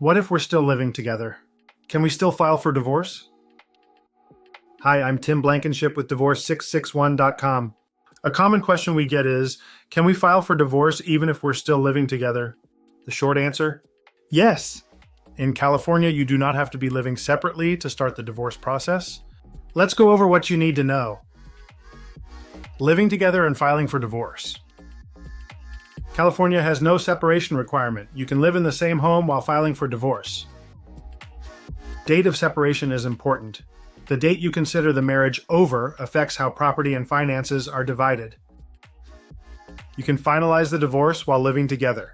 What if we're still living together? Can we still file for divorce? Hi, I'm Tim Blankenship with Divorce661.com. A common question we get is, can we file for divorce even if we're still living together? The short answer? Yes. In California, you do not have to be living separately to start the divorce process. Let's go over what you need to know. Living together and filing for divorce. California has no separation requirement. You can live in the same home while filing for divorce. Date of separation is important. The date you consider the marriage over affects how property and finances are divided. You can finalize the divorce while living together.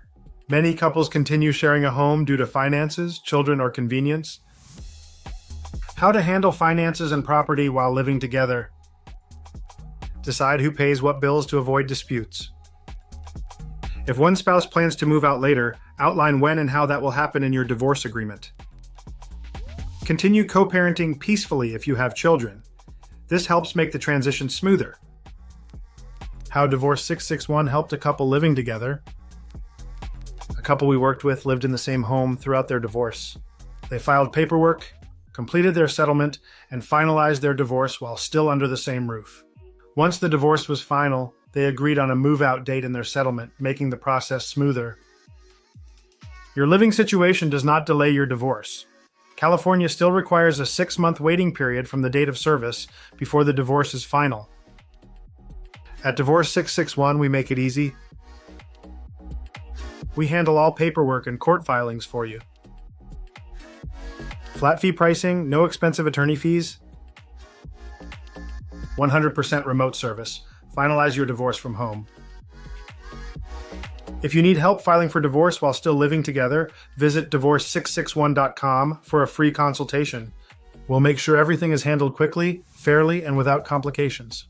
Many couples continue sharing a home due to finances, children, or convenience. How to handle finances and property while living together. Decide who pays what bills to avoid disputes. If one spouse plans to move out later, outline when and how that will happen in your divorce agreement. Continue co-parenting peacefully if you have children. This helps make the transition smoother. How Divorce 661 helped a couple living together. A couple we worked with lived in the same home throughout their divorce. They filed paperwork, completed their settlement, and finalized their divorce while still under the same roof. Once the divorce was final, they agreed on a move-out date in their settlement, making the process smoother. Your living situation does not delay your divorce. California still requires a 6-month waiting period from the date of service before the divorce is final. At Divorce 661, we make it easy. We handle all paperwork and court filings for you. Flat fee pricing, no expensive attorney fees. 100% remote service. Finalize your divorce from home. If you need help filing for divorce while still living together, visit Divorce661.com for a free consultation. We'll make sure everything is handled quickly, fairly, and without complications.